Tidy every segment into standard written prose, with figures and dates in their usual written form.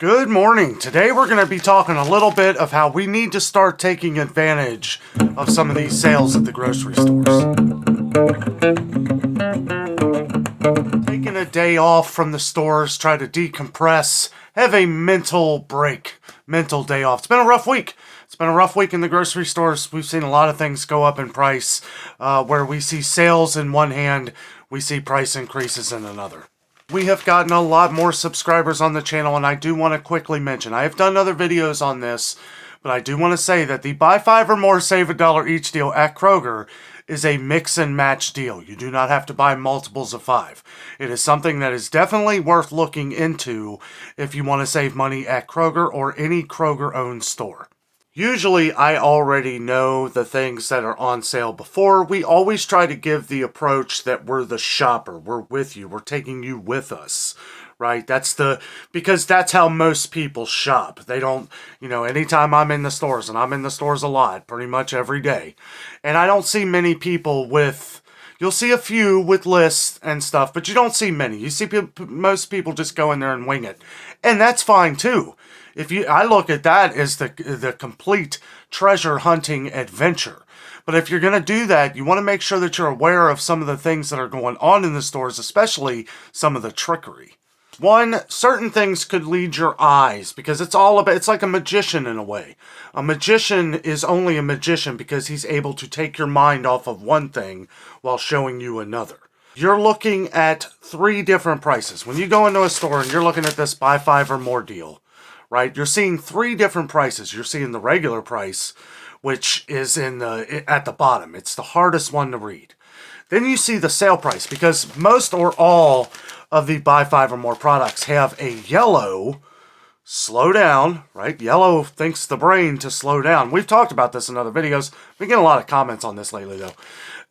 Good morning. Today we're going to be talking a little bit of how we need to start taking advantage of some of these sales at the grocery stores. Taking a day off from the stores, try to decompress, have a mental break, mental day off. It's been a rough week. It's been a rough week in the grocery stores. We've seen a lot of things go up in price, where we see sales in one hand, we see price increases in another. We have gotten a lot more subscribers on the channel, and I do want to quickly mention, I have done other videos on this, but I do want to say that the buy 5 or more, save $1 each deal at Kroger is a mix and match deal. You do not have to buy multiples of 5. It is something that is definitely worth looking into if you want to save money at Kroger or any Kroger-owned store. Usually, I already know the things that are on sale before. We always try to give the approach that we're the shopper. We're with you. We're taking you with us, right? Because that's how most people shop. They don't, anytime I'm in the stores, and I'm in the stores a lot, pretty much every day, and I don't see many people you'll see a few with lists and stuff, but you don't see many. You see most people just go in there and wing it. And that's fine too. I look at that as the complete treasure hunting adventure. But if you're going to do that, you want to make sure that you're aware of some of the things that are going on in the stores, especially some of the trickery. One, certain things could lead your eyes because it's like a magician in a way. A magician is only a magician because he's able to take your mind off of one thing while showing you another. You're looking at 3 different prices. When you go into a store and you're looking at this buy 5 or more deal, right? You're seeing 3 different prices. You're seeing the regular price, which is at the bottom. It's the hardest one to read. Then you see the sale price, because most or all of the buy 5 or more products have a yellow slow down, right? Yellow thinks the brain to slow down. We've talked about this in other videos. We get a lot of comments on this lately, though.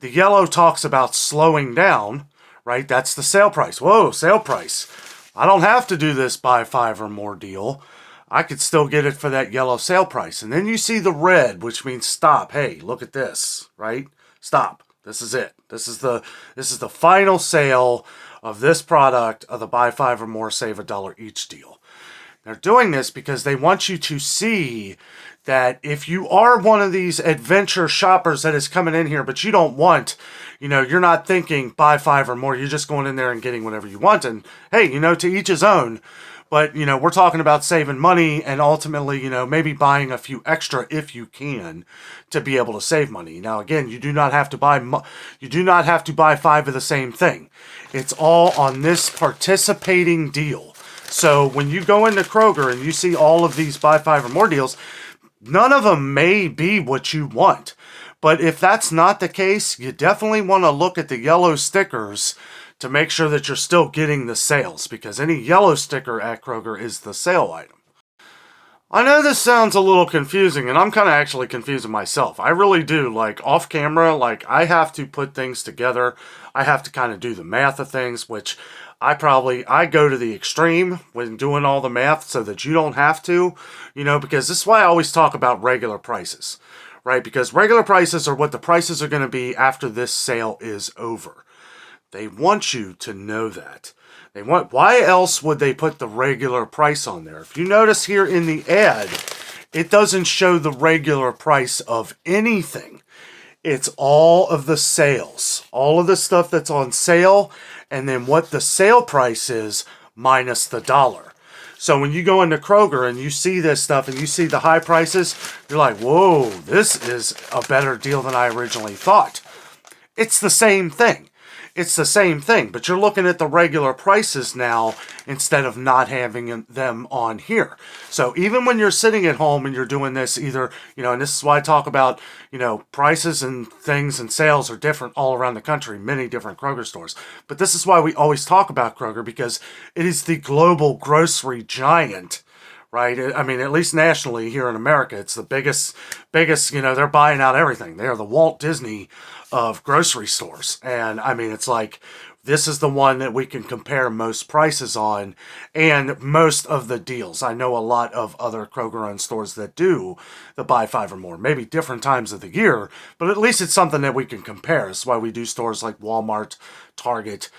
The yellow talks about slowing down, right? That's the sale price. Whoa, sale price. I don't have to do this buy 5 or more deal. I could still get it for that yellow sale price. And then you see the red, which means stop. Hey, look at this, right? Stop. This is it. This is the final sale of this product of the buy 5 or more, save $1 each deal. They're doing this because they want you to see that if you are one of these adventure shoppers that is coming in here, but you don't want, you're not thinking buy 5 or more, you're just going in there and getting whatever you want. And hey, to each his own. But, we're talking about saving money and ultimately, maybe buying a few extra if you can to be able to save money. Now, again, you do not have to buy 5 of the same thing. It's all on this participating deal. So when you go into Kroger and you see all of these buy 5 or more deals, none of them may be what you want. But if that's not the case, you definitely want to look at the yellow stickers to make sure that you're still getting the sales, because any yellow sticker at Kroger is the sale item. I know this sounds a little confusing, and I'm kind of actually confusing myself. I really do. Off camera, I have to put things together. I have to kind of do the math of things, which I go to the extreme when doing all the math so that you don't have to, because this is why I always talk about regular prices, right? Because regular prices are what the prices are going to be after this sale is over. They want you to know that. Why else would they put the regular price on there? If you notice here in the ad, it doesn't show the regular price of anything. It's all of the sales, all of the stuff that's on sale, and then what the sale price is minus the dollar. So when you go into Kroger and you see this stuff and you see the high prices, you're like, whoa, this is a better deal than I originally thought. It's the same thing. It's the same thing, but you're looking at the regular prices now instead of not having them on here. So even when you're sitting at home and you're doing this, either, and this is why I talk about, prices and things and sales are different all around the country, many different Kroger stores. But this is why we always talk about Kroger, because it is the global grocery giant, right? I mean, at least nationally here in America, it's the biggest, they're buying out everything. They are the Walt Disney of grocery stores. And I mean, it's like this is the one that we can compare most prices on and most of the deals. I know a lot of other Kroger-owned stores that do the buy 5 or more, maybe different times of the year, but at least it's something that we can compare. That's why we do stores like Walmart, Target.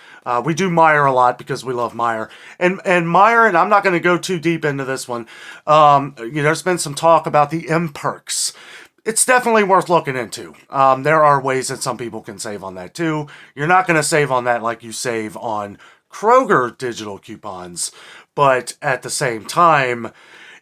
We do Meijer a lot because we love Meijer. And Meijer, and I'm not going to go too deep into this one, there's been some talk about the M-Perks. It's definitely worth looking into. There are ways that some people can save on that too. You're not going to save on that like you save on Kroger digital coupons, but at the same time,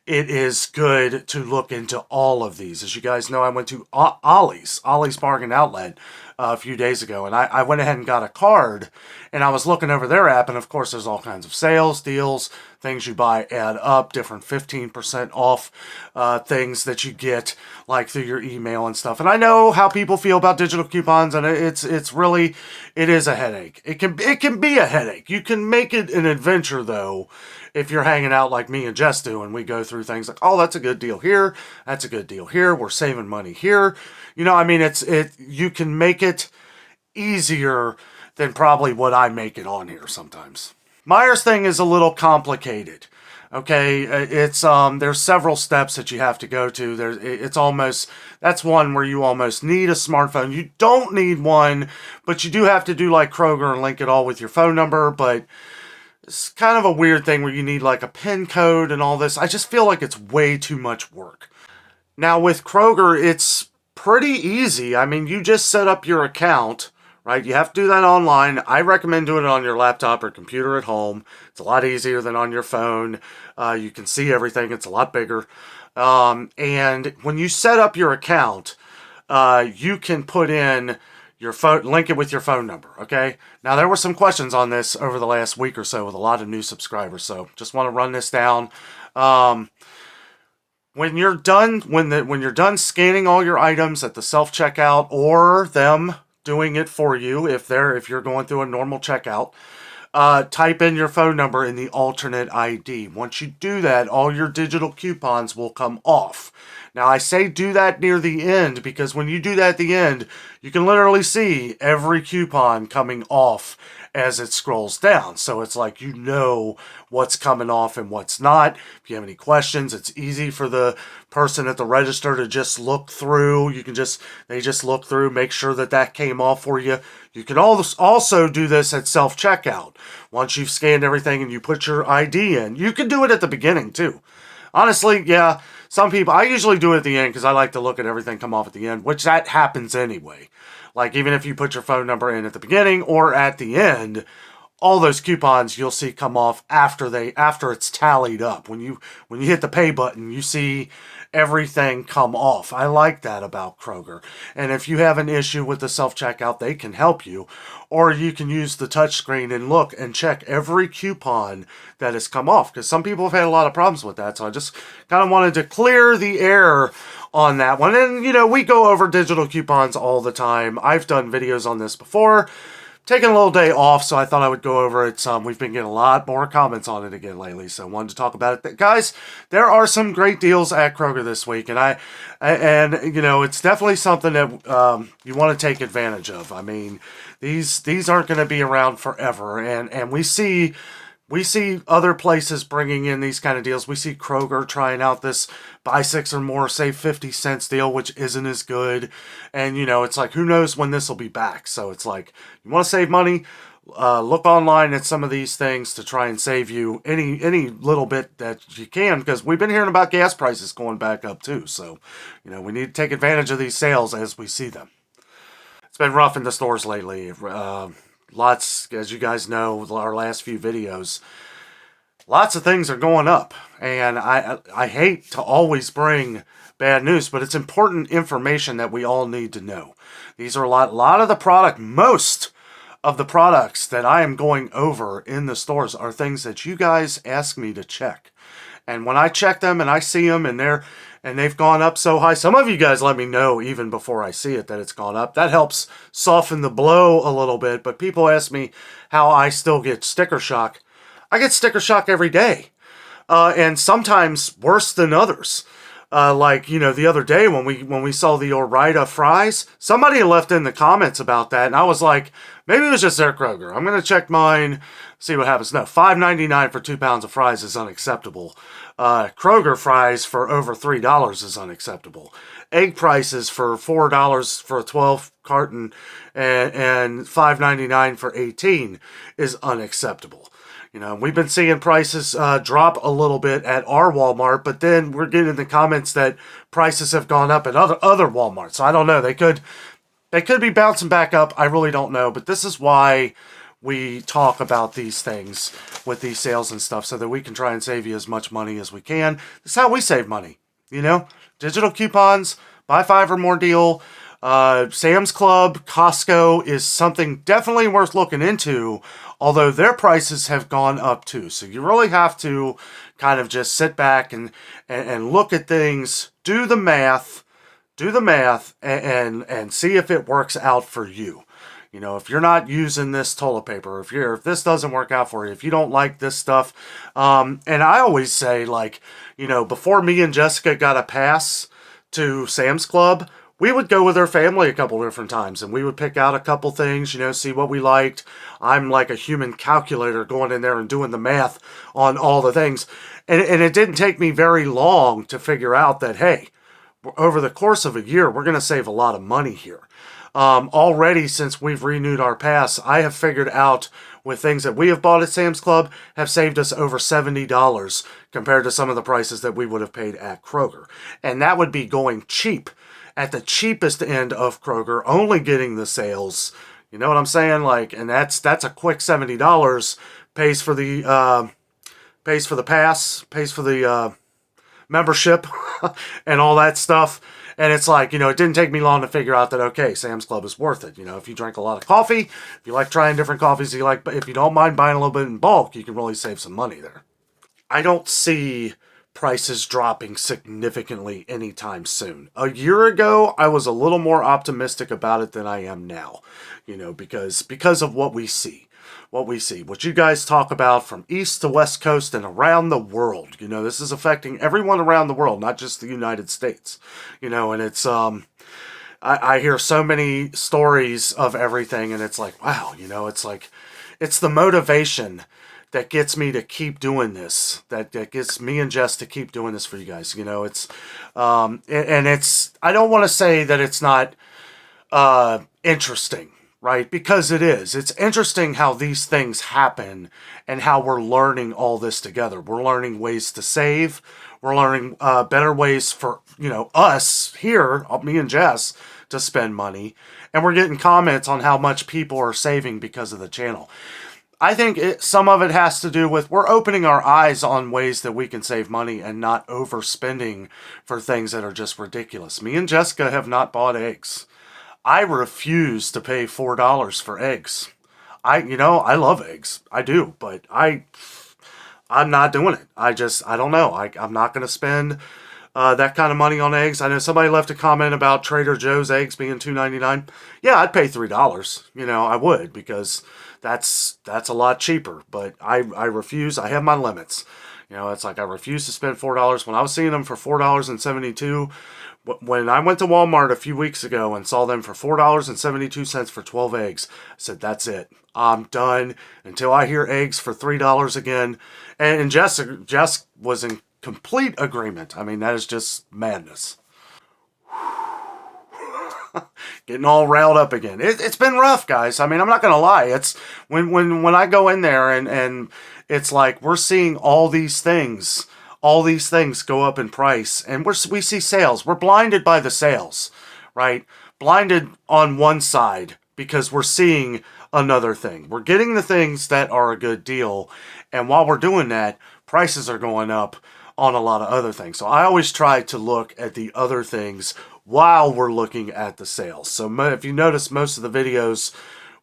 it is good to look into all of these. As you guys know, I went to Ollie's Bargain Outlet a few days ago, and I went ahead and got a card, and I was looking over their app, and of course there's all kinds of sales, deals, things you buy add up, different 15% off things that you get like through your email and stuff. And I know how people feel about digital coupons, and it's really, it is a headache. It can be a headache. You can make it an adventure though, if you're hanging out like me and Jess do, and we go through things like, oh, that's a good deal here, that's a good deal here, we're saving money here. I mean, you can make it easier than probably what I make it on here sometimes. Meier's thing is a little complicated. Okay, it's there's several steps that you have to go to. That's one where you almost need a smartphone. You don't need one, but you do have to do like Kroger and link it all with your phone number, but it's kind of a weird thing where you need like a PIN code and all this. I just feel like it's way too much work. Now with Kroger, it's pretty easy. I mean, you just set up your account, right? You have to do that online. I recommend doing it on your laptop or computer at home. It's a lot easier than on your phone. You can see everything. It's a lot bigger. And when you set up your account, you can put in your phone, link it with your phone number, okay? Now, there were some questions on this over the last week or so with a lot of new subscribers, so just want to run this down. When you're done, when you're done scanning all your items at the self-checkout or them doing it for you, if you're going through a normal checkout, type in your phone number in the alternate ID. Once you do that, all your digital coupons will come off. Now, I say do that near the end because when you do that at the end, you can literally see every coupon coming off as it scrolls down. So it's like you know what's coming off and what's not. If you have any questions, it's easy for the person at the register to just look through. They just look through, make sure that came off for you. You can also do this at self-checkout. Once you've scanned everything and you put your ID in, you can do it at the beginning too. Honestly, yeah, some people, I usually do it at the end because I like to look at everything come off at the end, which that happens anyway. Like even if you put your phone number in at the beginning or at the end, all those coupons you'll see come off after it's tallied up. When you hit the pay button, you see everything come off. I like that about Kroger. And if you have an issue with the self-checkout, they can help you. Or you can use the touchscreen and look and check every coupon that has come off. Because some people have had a lot of problems with that. So I just kind of wanted to clear the air on that one. And, we go over digital coupons all the time. I've done videos on this before. Taking a little day off, so I thought I would go over it some. We've been getting a lot more comments on it again lately, so I wanted to talk about it. Guys, there are some great deals at Kroger this week, and it's definitely something that you want to take advantage of. I mean, these aren't going to be around forever, and we see other places bringing in these kind of deals. We see Kroger trying out this buy 6 or more, save 50 cents deal, which isn't as good. And, it's like, who knows when this will be back? So it's like, you want to save money, look online at some of these things to try and save you any little bit that you can, because we've been hearing about gas prices going back up too. So, we need to take advantage of these sales as we see them. It's been rough in the stores lately. Lots, as you guys know, our last few videos, lots of things are going up. And I hate to always bring bad news, but it's important information that we all need to know. These are a lot of the product, most of the products that I am going over in the stores are things that you guys ask me to check. And when I check them and I see them and they've gone up so high, some of you guys let me know even before I see it that it's gone up. That helps soften the blow a little bit. But people ask me how I still get sticker shock. I get sticker shock every day. And sometimes worse than others. Like, you know, the other day when we saw the Ore-Ida fries, somebody left in the comments about that, and I was like, maybe it was just their Kroger. I'm gonna check mine, see what happens. No, $5.99 for 2 pounds of fries is unacceptable. Kroger fries for over $3 is unacceptable. Egg prices for $4 for a 12 carton and $5.99 for 18 is unacceptable. You know, we've been seeing prices drop a little bit at our Walmart, but then we're getting in the comments that prices have gone up at other Walmarts. So I don't know. They could be bouncing back up. I really don't know. But this is why we talk about these things with these sales and stuff, so that we can try and save you as much money as we can. This is how we save money. You know, digital coupons, buy 5 or more deal. Sam's Club, Costco is something definitely worth looking into, although their prices have gone up too. So you really have to kind of just sit back and look at things, do the math, and see if it works out for you. You know, if you're not using this toilet paper, if this doesn't work out for you, if you don't like this stuff, and I always say, like, you know, before me and Jessica got a pass to Sam's Club, we would go with our family a couple different times, and we would pick out a couple things, you know, see what we liked. I'm like a human calculator going in there and doing the math on all the things. And it didn't take me very long to figure out that, hey, over the course of a year, we're going to save a lot of money here. Already, since we've renewed our pass, I have figured out with things that we have bought at Sam's Club have saved us over $70 compared to some of the prices that we would have paid at Kroger. And that would be going cheap, at the cheapest end of Kroger, only getting the sales. You know what I'm saying? Like, and that's a quick $70, pays for the pass, pays for the membership and all that stuff. And it's like, you know, it didn't take me long to figure out that, okay, Sam's Club is worth it. You know, if you drink a lot of coffee, if you like trying different coffees, if you don't mind buying a little bit in bulk, you can really save some money there. I don't see prices dropping significantly anytime soon. A year ago, I was a little more optimistic about it than I am now, you know, because of what we see. What you guys talk about from east to west coast and around the world. You know, this is affecting everyone around the world, not just the United States. You know, and it's I hear so many stories of everything, and it's like, wow, you know, it's like, it's the motivation that gets me to keep doing this, that gets me and Jess to keep doing this for you guys. You know, it's and it's, I don't want to say that it's not interesting, right? Because it is. It's interesting how these things happen and how we're learning all this together. We're learning ways to save. We're learning better ways for, you know, us here, me and Jess, to spend money. And we're getting comments on how much people are saving because of the channel. I think some of it has to do with we're opening our eyes on ways that we can save money and not overspending for things that are just ridiculous. Me and Jessica have not bought eggs. I refuse to pay $4 for eggs. I love eggs. I do, but I'm not doing it. I don't know. I'm not going to spend that kind of money on eggs. I know somebody left a comment about Trader Joe's eggs being $2.99. Yeah, I'd pay $3. You know, I would, because that's a lot cheaper. But I refuse. I have my limits. You know, it's like I refuse to spend $4. When I was seeing them for $4.72, when I went to Walmart a few weeks ago and saw them for $4.72 for 12 eggs, I said, that's it. I'm done until I hear eggs for $3 again. And Jess was in complete agreement. I mean, that is just madness. Getting all riled up again. It's been rough, guys. I mean, I'm not gonna lie. It's when I go in there and it's like we're seeing all these things go up in price, and we see sales. We're blinded by the sales, right? Blinded on one side because we're seeing another thing. We're getting the things that are a good deal, and while we're doing that, prices are going up on a lot of other things. So I always try to look at the other things while we're looking at the sales. So if you notice, most of the videos,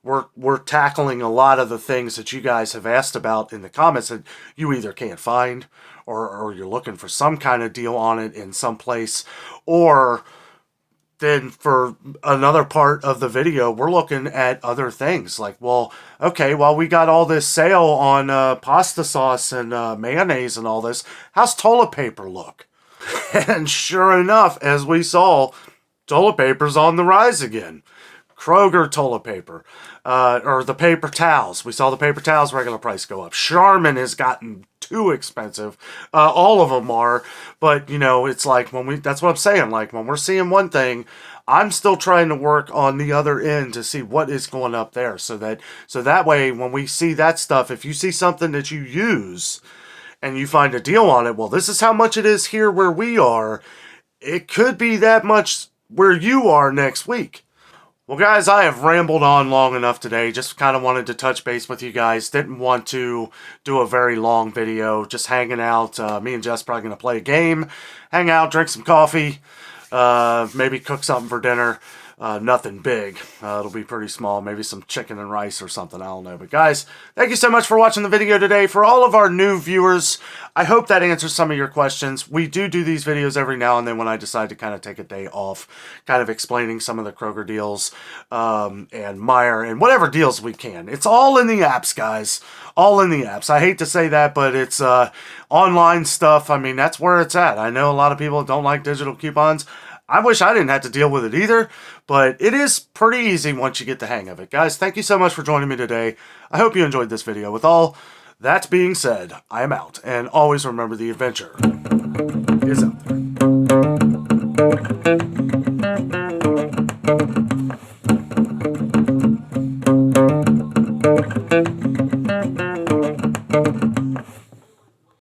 we're tackling a lot of the things that you guys have asked about in the comments that you either can't find, or you're looking for some kind of deal on it in some place, or then for another part of the video, we're looking at other things like, well, okay, well, we got all this sale on pasta sauce and mayonnaise and all this. How's toilet paper look? And sure enough, as we saw, toilet paper's on the rise again. Kroger toilet paper, or the paper towels. We saw the paper towels regular price go up. Charmin has gotten too expensive. All of them are, but you know, it's like that's what I'm saying. Like when we're seeing one thing, I'm still trying to work on the other end to see what is going up there, so that way when we see that stuff, if you see something that you use and you find a deal on it, well, this is how much it is here where we are. It could be that much where you are next week. Well, guys, I have rambled on long enough today. Just kind of wanted to touch base with you guys. Didn't want to do a very long video. Just hanging out. Me and Jess probably going to play a game, hang out, drink some coffee, maybe cook something for dinner. Nothing big. It'll be pretty small. Maybe some chicken and rice or something. I don't know. But guys, thank you so much for watching the video today. For all of our new viewers, I hope that answers some of your questions. We do these videos every now and then when I decide to kind of take a day off, kind of explaining some of the Kroger deals and Meijer and whatever deals we can. It's all in the apps, guys. All in the apps. I hate to say that, but it's online stuff. I mean, that's where it's at. I know a lot of people don't like digital coupons. I wish I didn't have to deal with it either, but it is pretty easy once you get the hang of it. Guys, thank you so much for joining me today. I hope you enjoyed this video. With all that being said, I am out. And always remember, the adventure is out there.